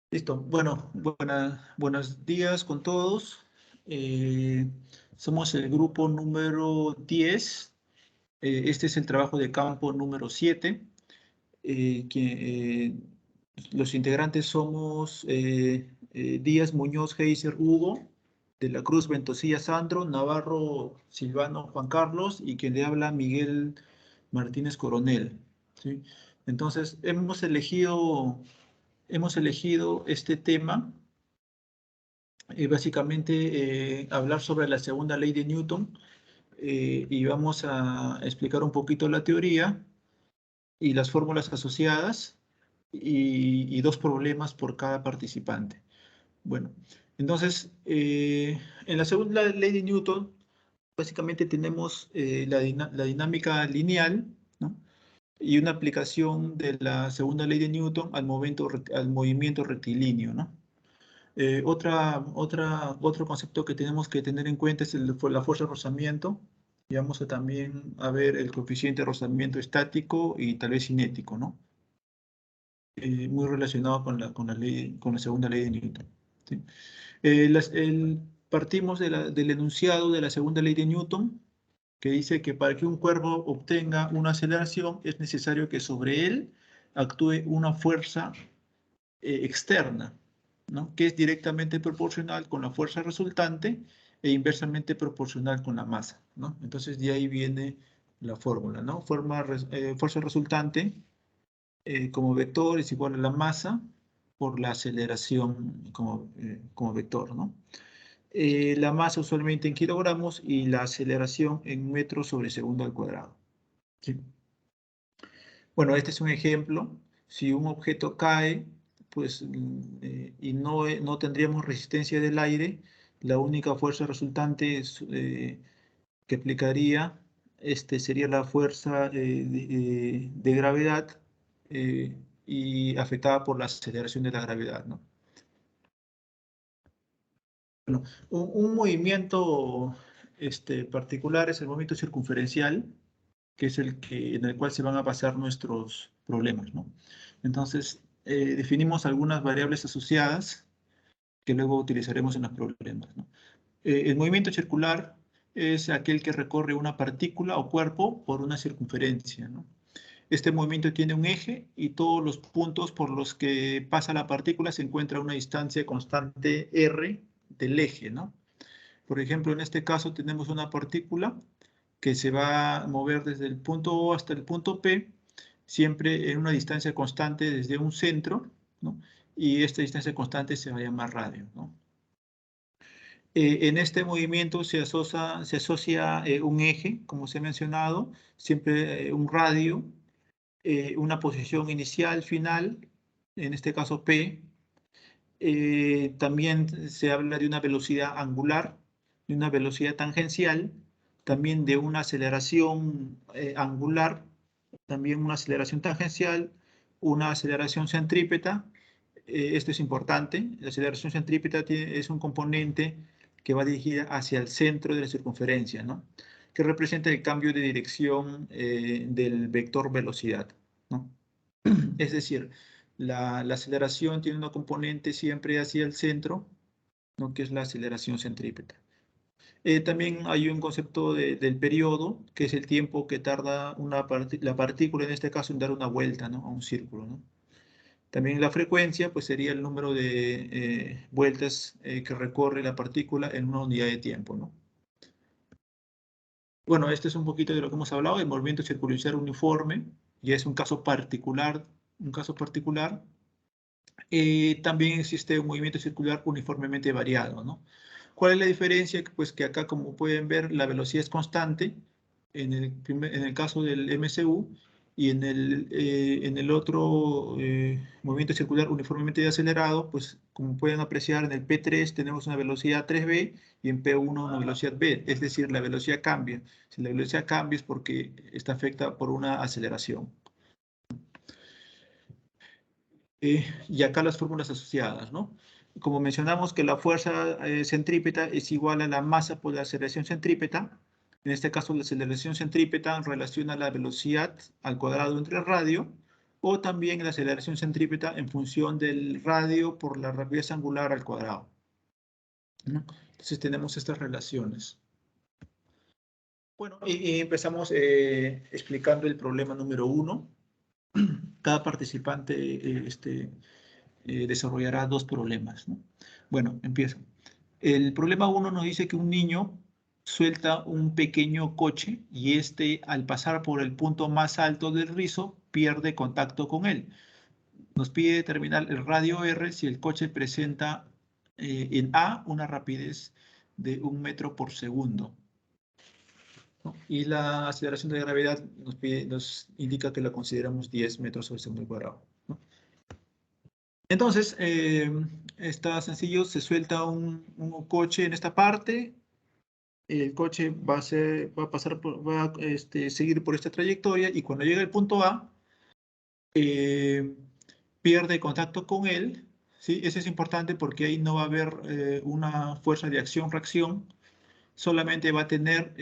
Listo. Bueno, buenos días con todos. Eh, Somos el grupo número 10. Este es el trabajo de campo número 7. Los integrantes somos Díaz, Muñoz, Heiser, Hugo, de la Cruz, Ventosilla, Sandro, Navarro, Silvano, Juan Carlos, y quien le habla, Miguel Martínez Coronel. ¿Sí? Entonces, hemos elegido este tema, básicamente hablar sobre la segunda ley de Newton, y vamos a explicar un poquito la teoría y las fórmulas asociadas y dos problemas por cada participante. Bueno, entonces, en la segunda ley de Newton, básicamente tenemos la dinámica lineal, ¿no? Y una aplicación de la segunda ley de Newton al movimiento rectilíneo, ¿no? Otro concepto que tenemos que tener en cuenta es la fuerza de rozamiento. Y vamos a también a ver el coeficiente de rozamiento estático y tal vez cinético, ¿no? Muy relacionado con la segunda ley de Newton. ¿Sí? Partimos del enunciado de la segunda ley de Newton, que dice que para que un cuerpo obtenga una aceleración es necesario que sobre él actúe una fuerza externa, ¿no? Que es directamente proporcional con la fuerza resultante e inversamente proporcional con la masa, ¿no? Entonces de ahí viene la fórmula, ¿no? Fuerza resultante como vector es igual a la masa por la aceleración como vector, ¿no? La masa usualmente en kilogramos y la aceleración en metros sobre segundo al cuadrado. ¿Sí? Bueno, este es un ejemplo. Si un objeto cae, pues, y no tendríamos resistencia del aire, la única fuerza resultante que aplicaría sería la fuerza de gravedad, y afectada por la aceleración de la gravedad, ¿no? Bueno, un movimiento particular es el movimiento circunferencial, que es en el cual se van a basar nuestros problemas, ¿no? Entonces, definimos algunas variables asociadas que luego utilizaremos en los problemas, ¿no? El movimiento circular es aquel que recorre una partícula o cuerpo por una circunferencia, ¿no? Este movimiento tiene un eje y todos los puntos por los que pasa la partícula se encuentra a una distancia constante r del eje, ¿no? Por ejemplo, en este caso tenemos una partícula que se va a mover desde el punto O hasta el punto P, siempre en una distancia constante desde un centro, ¿no? Y esta distancia constante se va a llamar radio, ¿no? En este movimiento se asocia un eje, como se ha mencionado, siempre un radio, una posición inicial, final, en este caso P. También se habla de una velocidad angular, de una velocidad tangencial, también de una aceleración angular, también una aceleración tangencial, una aceleración centrípeta. Esto es importante. La aceleración centrípeta es un componente que va dirigida hacia el centro de la circunferencia, ¿no? Que representa el cambio de dirección del vector velocidad, ¿no? Es decir, la aceleración tiene una componente siempre hacia el centro, ¿no? Que es la aceleración centrípeta. También hay un concepto del periodo, que es el tiempo que tarda la partícula, en este caso, en dar una vuelta, ¿no? A un círculo, ¿no? También la frecuencia, pues sería el número de vueltas que recorre la partícula en una unidad de tiempo, ¿no? Bueno, este es un poquito de lo que hemos hablado, el movimiento circunferencial uniforme, y es un caso particular, un caso particular. También existe un movimiento circular uniformemente variado, ¿no? ¿Cuál es la diferencia? Pues que acá, como pueden ver, la velocidad es constante en el caso del MCU, y en el otro movimiento circular uniformemente acelerado, pues como pueden apreciar, en el P3 tenemos una velocidad 3v y en P1 una velocidad v, es decir, la velocidad cambia. Si la velocidad cambia es porque está afectada por una aceleración. Y acá las fórmulas asociadas, ¿no? Como mencionamos que la fuerza centrípeta es igual a la masa por la aceleración centrípeta. En este caso, la aceleración centrípeta relaciona la velocidad al cuadrado entre radio, o también la aceleración centrípeta en función del radio por la rapidez angular al cuadrado, ¿no? Entonces tenemos estas relaciones. Bueno, y empezamos explicando el problema número 1. Cada participante desarrollará 2 problemas, ¿no? Bueno, empiezo. El problema 1 nos dice que un niño suelta un pequeño coche y al pasar por el punto más alto del rizo pierde contacto con él. Nos pide determinar el radio R si el coche presenta en A una rapidez de 1 metro por segundo, ¿no? Y la aceleración de gravedad nos indica que la consideramos 10 metros sobre segundo al cuadrado, ¿no? Entonces, está sencillo, se suelta un coche en esta parte, el coche va a seguir por esta trayectoria y cuando llega al punto A, pierde contacto con él, ¿sí? Eso es importante porque ahí no va a haber una fuerza de acción-reacción, solamente va a tener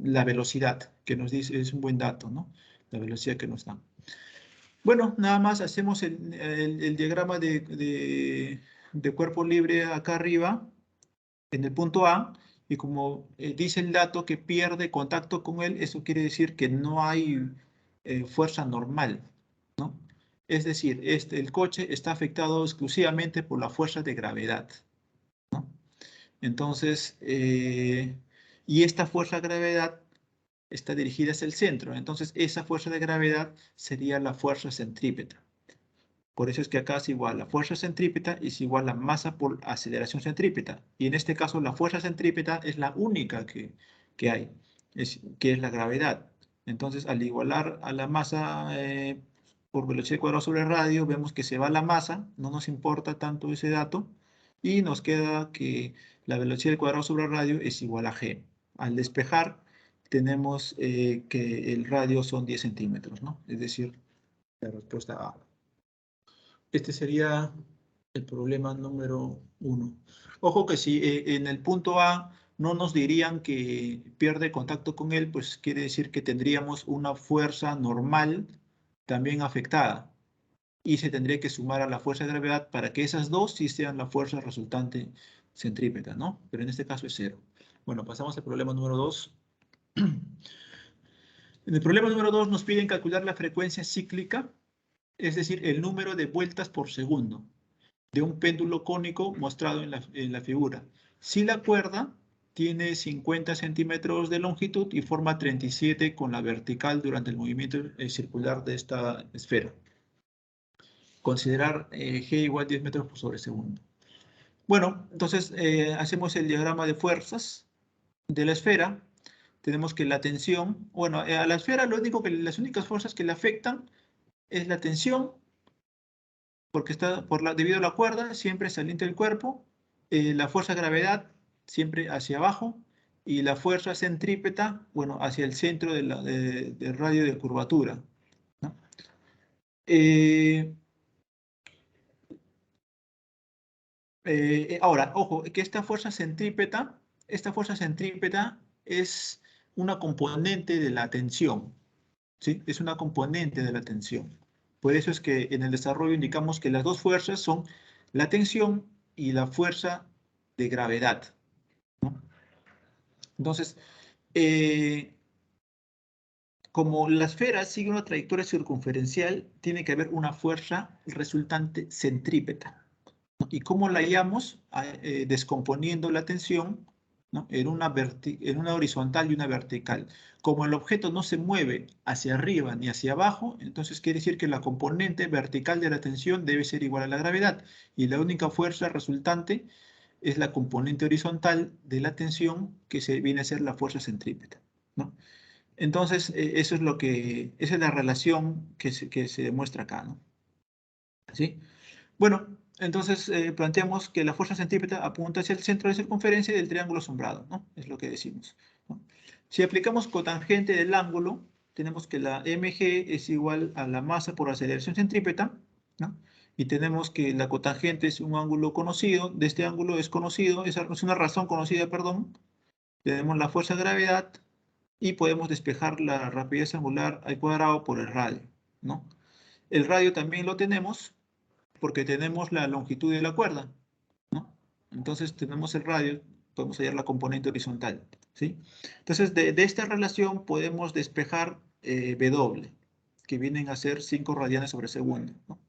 la velocidad, que nos dice, es un buen dato, ¿no? La velocidad que nos dan. Bueno, nada más hacemos el diagrama de cuerpo libre acá arriba, en el punto A, y como dice el dato que pierde contacto con él, eso quiere decir que no hay fuerza normal, ¿no? Es decir, el coche está afectado exclusivamente por la fuerza de gravedad, ¿no? Entonces, y esta fuerza de gravedad está dirigida hacia el centro. Entonces, esa fuerza de gravedad sería la fuerza centrípeta. Por eso es que acá es igual, la fuerza centrípeta es igual a masa por aceleración centrípeta. Y en este caso, la fuerza centrípeta es la única que hay, que es la gravedad. Entonces, al igualar a la masa por velocidad cuadrada sobre radio, vemos que se va la masa, no nos importa tanto ese dato, y nos queda que la velocidad cuadrada sobre radio es igual a g. Al despejar, tenemos que el radio son 10 centímetros, ¿no? Es decir, la respuesta A. Este sería el problema número 1. Ojo que si en el punto A no nos dirían que pierde contacto con él, pues quiere decir que tendríamos una fuerza normal también afectada. Y se tendría que sumar a la fuerza de gravedad para que esas dos sí sean la fuerza resultante centrípeta, ¿no? Pero en este caso es 0. Bueno, pasamos al problema número 2. En el problema número 2 nos piden calcular la frecuencia cíclica, es decir, el número de vueltas por segundo de un péndulo cónico mostrado en la figura. Si la cuerda tiene 50 centímetros de longitud y forma 37 con la vertical durante el movimiento circular de esta esfera. Considerar G igual a 10 metros por sobre segundo. Bueno, entonces hacemos el diagrama de fuerzas de la esfera. Tenemos que la tensión, bueno, a la esfera las únicas fuerzas que le afectan es la tensión, porque está debido a la cuerda, siempre saliente del cuerpo, la fuerza de gravedad, siempre hacia abajo, y la fuerza centrípeta, bueno, hacia el centro del radio de curvatura, ¿no? Ahora, ojo, que esta fuerza centrípeta es una componente de la tensión, ¿sí? Es una componente de la tensión. Por eso es que en el desarrollo indicamos que las dos fuerzas son la tensión y la fuerza de gravedad, ¿no? Entonces, como la esfera sigue una trayectoria circunferencial, tiene que haber una fuerza resultante centrípeta, ¿no? ¿Y cómo la hallamos? Descomponiendo la tensión, ¿no? En una horizontal y una vertical. Como el objeto no se mueve hacia arriba ni hacia abajo, entonces quiere decir que la componente vertical de la tensión debe ser igual a la gravedad. Y la única fuerza resultante es la componente horizontal de la tensión, que viene a ser la fuerza centrípeta, ¿no? Entonces, esa es la relación que se demuestra acá, ¿no? ¿Sí? Bueno, entonces planteamos que la fuerza centrípeta apunta hacia el centro de circunferencia del triángulo asombrado, ¿no? Es lo que decimos, ¿no? Si aplicamos cotangente del ángulo, tenemos que la mg es igual a la masa por aceleración centrípeta, ¿no? Y tenemos que la cotangente es un ángulo conocido, de este ángulo es conocido, es una razón conocida, perdón. Tenemos la fuerza de gravedad y podemos despejar la rapidez angular al cuadrado por el radio. ¿no? El radio también lo tenemos porque tenemos la longitud de la cuerda, ¿no? Entonces tenemos el radio, podemos hallar la componente horizontal, ¿sí? Entonces de esta relación podemos despejar W, que vienen a ser 5 radianes sobre segundo, ¿no?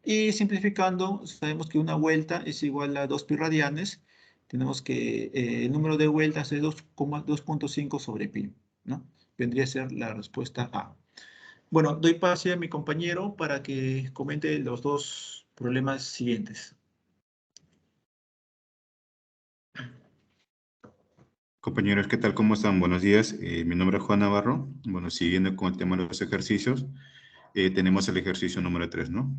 Y simplificando, sabemos que una vuelta es igual a 2 pi radianes. Tenemos que el número de vueltas es 2,5 sobre pi, ¿no? Vendría a ser la respuesta A. Bueno, doy pase a mi compañero para que comente los dos problemas siguientes. Compañeros, ¿qué tal? ¿Cómo están? Buenos días. Mi nombre es Juan Navarro. Bueno, siguiendo con el tema de los ejercicios, tenemos el ejercicio número 3, ¿no?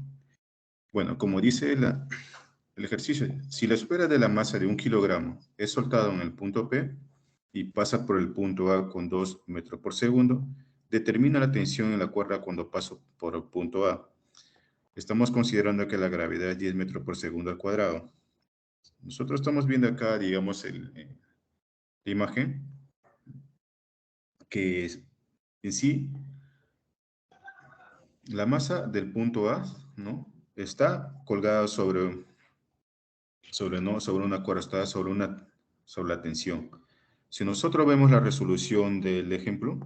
Bueno, como dice el ejercicio, si la esfera de la masa de 1 kilogramo es soltada en el punto P y pasa por el punto A con 2 metros por segundo, determina la tensión en la cuerda cuando pasa por el punto A. Estamos considerando que la gravedad es 10 metros por segundo al cuadrado. Nosotros estamos viendo acá, digamos, la imagen, que es, en sí, la masa del punto A, ¿no? Está colgada ¿no? sobre una cuerda, está sobre la tensión. Si nosotros vemos la resolución del ejemplo,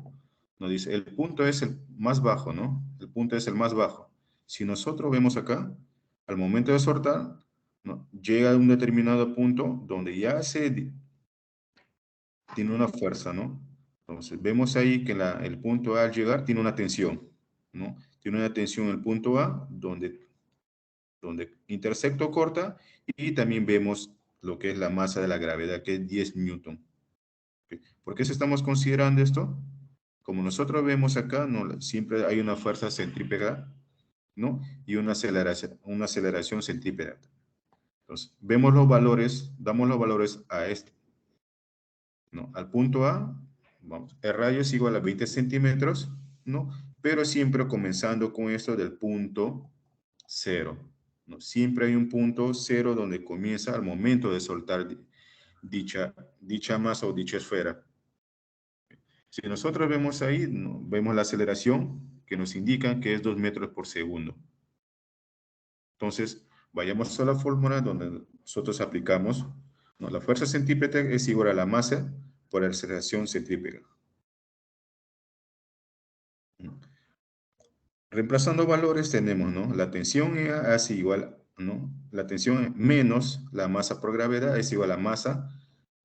nos dice, el punto es el más bajo, ¿no? El punto es el más bajo. Si nosotros vemos acá, al momento de soltar, ¿no? Llega a un determinado punto donde ya tiene una fuerza, ¿no? Entonces, vemos ahí que el punto A al llegar tiene una tensión, ¿no? Tiene una tensión el punto A donde intersecto corta, y también vemos lo que es la masa de la gravedad, que es 10 newton. ¿Por qué se estamos considerando esto? Como nosotros vemos acá, ¿no? Siempre hay una fuerza centrípeta, ¿no? Y una aceleración centrípeta. Entonces, vemos los valores, damos los valores a este, ¿no? Al punto A, vamos, el radio es igual a 20 centímetros, ¿no? Pero siempre comenzando con esto del punto 0, ¿no? Siempre hay un punto 0 donde comienza al momento de soltar dicha masa o dicha esfera. Si nosotros vemos ahí, ¿no? Vemos la aceleración que nos indica que es 2 metros por segundo. Entonces, vayamos a la fórmula donde nosotros aplicamos, ¿no? La fuerza centrípeta es igual a la masa por la aceleración centrípeta. Reemplazando valores tenemos, ¿no? La tensión E hace igual, ¿no? La tensión menos la masa por gravedad es igual a masa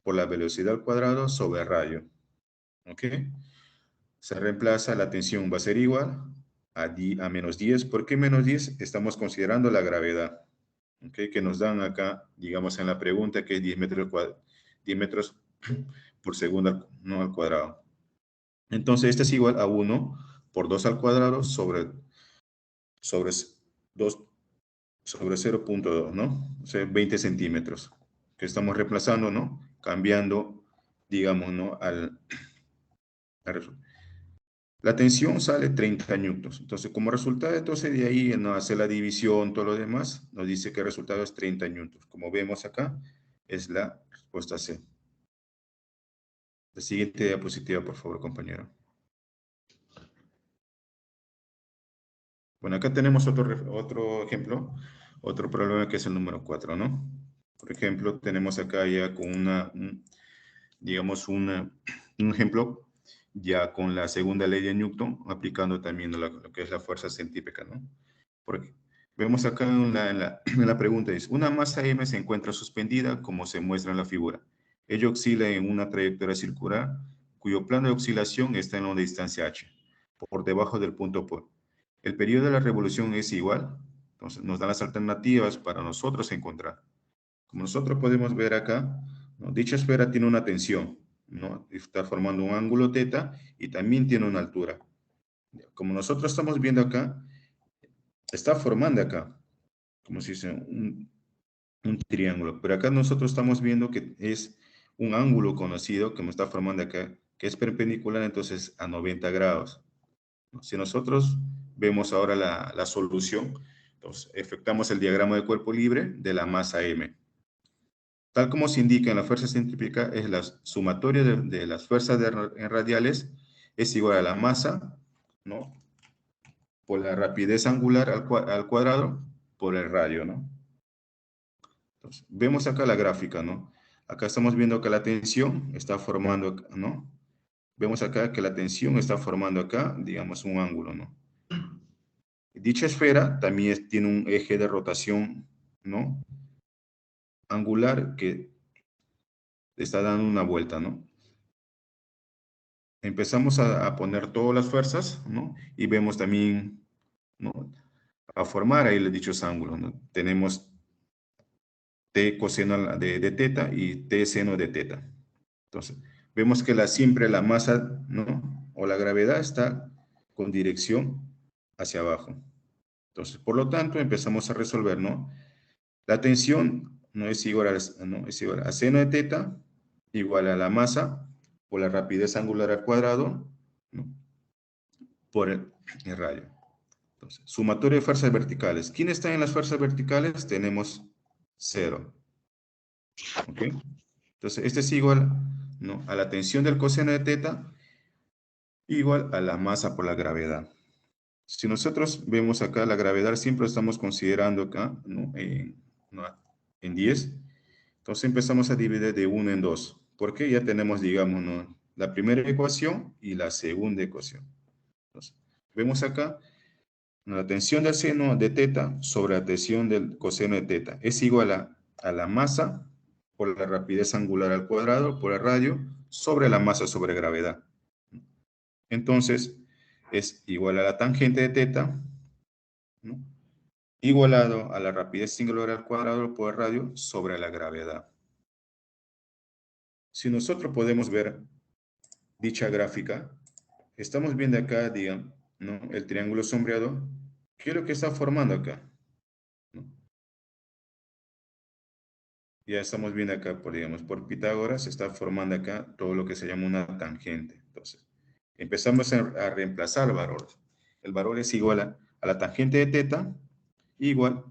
por la velocidad al cuadrado sobre radio. ¿Ok? Se reemplaza, la tensión va a ser igual a menos 10. ¿Por qué menos 10? Estamos considerando la gravedad. ¿Ok? Que nos dan acá, digamos en la pregunta, que es 10 metros por segundo, ¿no? Al cuadrado. Entonces, este es igual a 1 por 2 al cuadrado sobre 2 sobre 0,2, ¿no? O sea, 20 centímetros. Que estamos reemplazando, ¿no? Cambiando, digamos, ¿no? La tensión sale 30 newtons. Entonces, como resultado, entonces de ahí no hace la división, todo lo demás, nos dice que el resultado es 30 newtons. Como vemos acá, es la respuesta C. La siguiente diapositiva, por favor, compañero. Bueno, acá tenemos otro ejemplo, otro problema que es el número 4, ¿no? Por ejemplo, tenemos acá ya con digamos, un ejemplo ya con la segunda ley de Newton, aplicando también lo que es la fuerza centrípeta, ¿no? Porque vemos acá en la pregunta, dice, una masa M se encuentra suspendida, como se muestra en la figura. Ella oscila en una trayectoria circular, cuyo plano de oscilación está en una distancia h, por debajo del punto P. El periodo de la revolución es igual, entonces nos dan las alternativas para nosotros encontrar. Como nosotros podemos ver acá, ¿no? Dicha esfera tiene una tensión, ¿no? Está formando un ángulo θ y también tiene una altura. Como nosotros estamos viendo acá, está formando acá, como si fuese un triángulo. Pero acá nosotros estamos viendo que es un ángulo conocido que me está formando acá, que es perpendicular entonces a 90 grados. Si nosotros vemos ahora la solución, entonces efectuamos el diagrama de cuerpo libre de la masa M. Tal como se indica en la fuerza centrípeta, es la sumatoria de las fuerzas en radiales es igual a la masa, ¿no? por la rapidez angular al cuadrado por el radio, ¿no? Entonces, vemos acá la gráfica, ¿no? Acá estamos viendo que la tensión está formando, ¿no? Vemos acá que la tensión está formando acá, digamos, un ángulo, ¿no? Dicha esfera también tiene un eje de rotación, ¿no? Angular que está dando una vuelta, ¿no? Empezamos a poner todas las fuerzas, ¿no? Y vemos también, ¿no? A formar ahí los dichos ángulos, ¿no? Tenemos T coseno de teta y T seno de teta. Entonces, vemos que siempre la masa, ¿no? O la gravedad está con dirección hacia abajo. Entonces, por lo tanto, empezamos a resolver, ¿no? La tensión no es igual ¿no? Es igual a seno de teta igual a la masa por la rapidez angular al cuadrado, ¿no? Por el radio. Entonces, sumatorio de fuerzas verticales. ¿Quién está en las fuerzas verticales? Tenemos 0. ¿Ok? Entonces, este es igual, ¿no? A la tensión del coseno de teta igual a la masa por la gravedad. Si nosotros vemos acá la gravedad, siempre estamos considerando acá, ¿no? ¿No? En 10. Entonces empezamos a dividir de 1 en 2. Porque ya tenemos, digamos, ¿no? La primera ecuación y la segunda ecuación. Entonces, vemos acá, ¿no? La tensión del seno de teta sobre la tensión del coseno de teta es igual a la masa por la rapidez angular al cuadrado por el radio sobre la masa sobre gravedad. Entonces, es igual a la tangente de teta, ¿no? Igualado a la rapidez singular al cuadrado por el radio sobre la gravedad. Si nosotros podemos ver dicha gráfica, estamos viendo acá, digamos, ¿no? El triángulo sombreado. ¿Qué es lo que está formando acá? ¿No? Ya estamos viendo acá, digamos, por Pitágoras, se está formando acá todo lo que se llama una tangente. Entonces, empezamos a reemplazar valores. El valor es igual a la tangente de teta, igual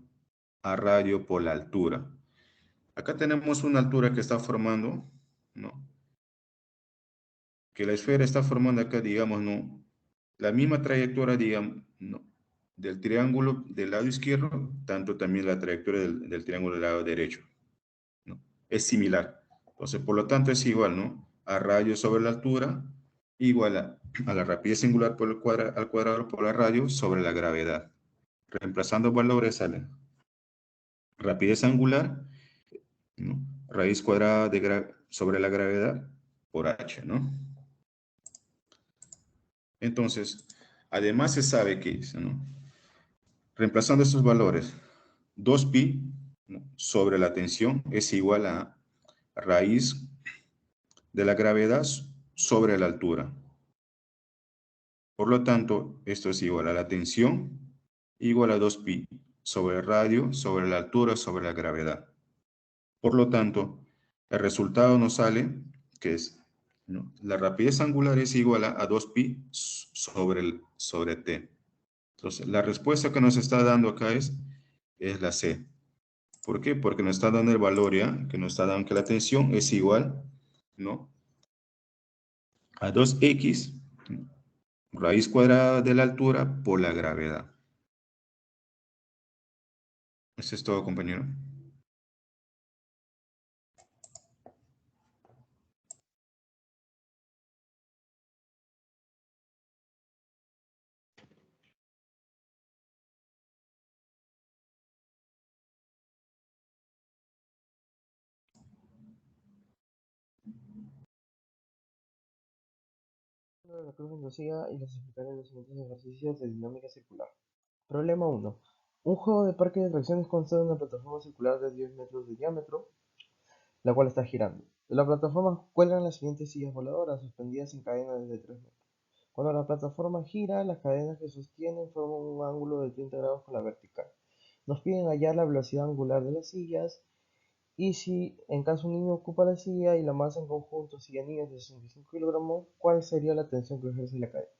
a radio por la altura. Acá tenemos una altura que está formando, ¿no? Que la esfera está formando acá, digamos, ¿no? La misma trayectoria, digamos, ¿no? Del triángulo del lado izquierdo, tanto también la trayectoria del triángulo del lado derecho, ¿no? Es similar. Entonces, por lo tanto, es igual, ¿no? A radio sobre la altura, igual a la rapidez singular por al cuadrado por la radio sobre la gravedad. Reemplazando valores sale rapidez angular, ¿no? Raíz cuadrada sobre la gravedad por h, ¿no? Entonces, además se sabe que, ¿no? Reemplazando estos valores, 2pi, ¿no? Sobre la tensión es igual a raíz de la gravedad sobre la altura. Por lo tanto, esto es igual a la tensión igual a 2pi sobre el radio sobre la altura sobre la gravedad. Por lo tanto, el resultado nos sale que es, ¿no? La rapidez angular es igual a 2pi sobre t. Entonces, la respuesta que nos está dando acá es la C. ¿Por qué? Porque nos está dando el valor, ¿ya? Que nos está dando que la tensión es igual, ¿no? A 2x raíz cuadrada de la altura por la gravedad. Eso es todo, compañero. La cruz inducida y las explicaré en los siguientes ejercicios de dinámica circular. Problema 1. Un juego de parque de atracciones consta de una plataforma circular de 10 metros de diámetro, la cual está girando. De la plataforma cuelgan las siguientes sillas voladoras suspendidas en cadenas de 3 metros. Cuando la plataforma gira, las cadenas que sostienen forman un ángulo de 30 grados con la vertical. Nos piden hallar la velocidad angular de las sillas y si en caso un niño ocupa la silla y la masa en conjunto silla niño es de 65 kilogramos, ¿cuál sería la tensión que ejerce la cadena?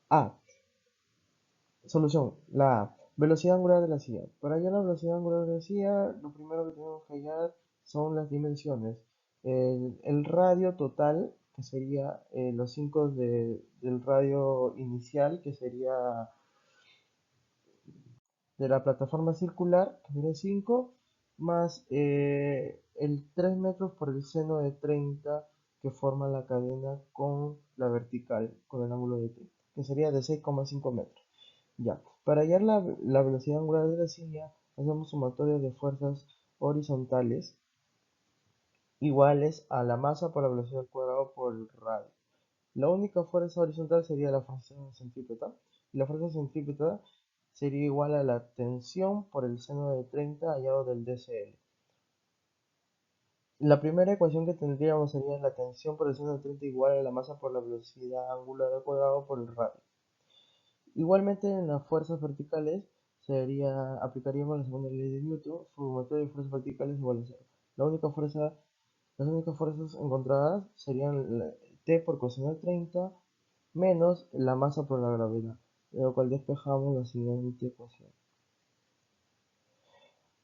A. Solución. La A. Velocidad angular de la silla. Para hallar la velocidad angular de la silla, lo primero que tenemos que hallar son las dimensiones. El radio total que sería los 5 del radio inicial, que sería de la plataforma circular, que sería 5, más el 3 metros por el seno de 30 que forma la cadena con la vertical, con el ángulo de 30, que sería de 6,5 metros. Ya, para hallar la velocidad angular de la silla, hacemos sumatoria de fuerzas horizontales iguales a la masa por la velocidad al cuadrado por el radio. La única fuerza horizontal sería la fuerza centrípeta, y la fuerza centrípeta sería igual a la tensión por el seno de 30 hallado del DCL. La primera ecuación que tendríamos sería la tensión por el seno de 30 igual a la masa por la velocidad angular al cuadrado por el radio. Igualmente en las fuerzas verticales aplicaríamos la segunda ley de Newton, sumatoria de fuerzas verticales igual a 0. Las únicas fuerzas encontradas serían T por coseno de 30 menos la masa por la gravedad, de lo cual despejamos la siguiente ecuación.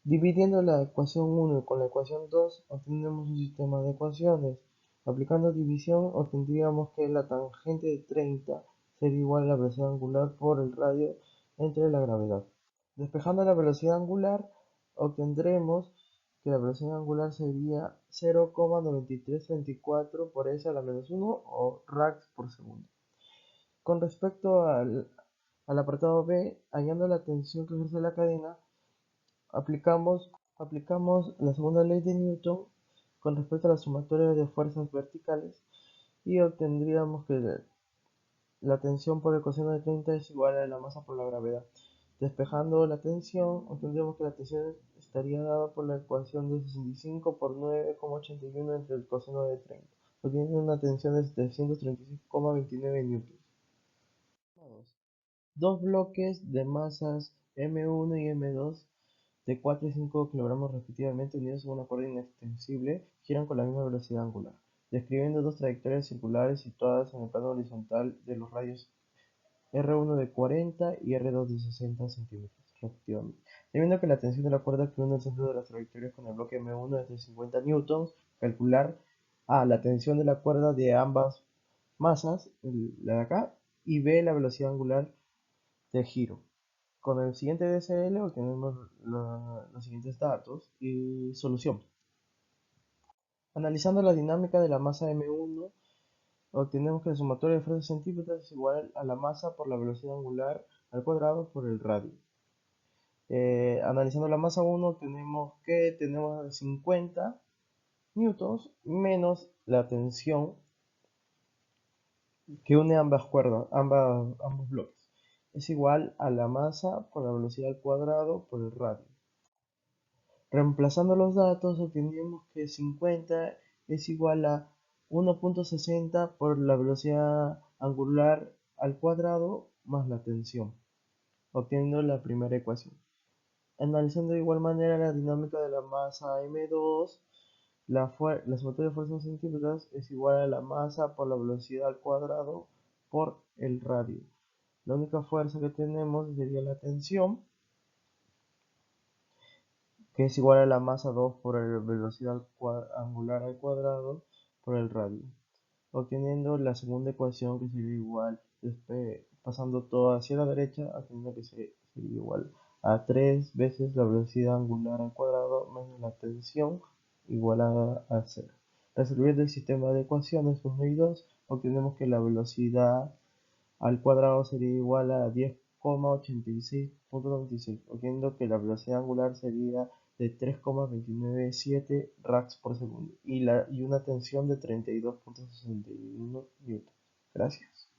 Dividiendo la ecuación 1 con la ecuación 2, obtenemos un sistema de ecuaciones. Aplicando división, obtendríamos que la tangente de 30 sería igual a la velocidad angular por el radio entre la gravedad. Despejando la velocidad angular, obtendremos que la velocidad angular sería 0,9334 por s a la menos 1 o rads por segundo. Con respecto al apartado B, hallando la tensión que ejerce la cadena, aplicamos la segunda ley de Newton con respecto a la sumatoria de fuerzas verticales y obtendríamos que la tensión por el coseno de 30 es igual a la masa por la gravedad. Despejando la tensión, obtendríamos que la tensión estaría dada por la ecuación de 65 por 9,81 entre el coseno de 30, obteniendo una tensión de 736,29 newtons. Dos bloques de masas M1 y M2 de 4 y 5 kilogramos respectivamente unidos en una cuerda inextensible giran con la misma velocidad angular, describiendo dos trayectorias circulares situadas en el plano horizontal de los radios R1 de 40 y R2 de 60 centímetros respectivamente. Sabiendo que la tensión de la cuerda que une el centro de las trayectorias con el bloque M1 es de 50 newtons, calcular la tensión de la cuerda de ambas masas, la de acá, y B la velocidad angular de giro. Con el siguiente DSL obtenemos los siguientes datos y solución. Analizando la dinámica de la masa M1, obtenemos que la sumatoria de fuerzas centrípetas es igual a la masa por la velocidad angular al cuadrado por el radio. Analizando la masa 1, obtenemos que tenemos 50 newtons menos la tensión que une ambas cuerdas, ambos bloques. Es igual a la masa por la velocidad al cuadrado por el radio. Reemplazando los datos, obtenemos que 50 es igual a 1.60 por la velocidad angular al cuadrado más la tensión, obteniendo la primera ecuación. Analizando de igual manera la dinámica de la masa M2, la sumatoria de fuerzas centrípetas es igual a la masa por la velocidad al cuadrado por el radio. La única fuerza que tenemos sería la tensión, que es igual a la masa 2 por la velocidad angular al cuadrado por el radio, obteniendo la segunda ecuación que sería igual, pasando todo hacia la derecha, obteniendo que sería igual a 3 veces la velocidad angular al cuadrado menos la tensión igual a 0. Resolviendo el sistema de ecuaciones 1 y 2, obtenemos que la velocidad al cuadrado sería igual a 10,86.96, obteniendo que la velocidad angular sería de 3,297 rads por segundo y una tensión de 32,61 newtons. Gracias.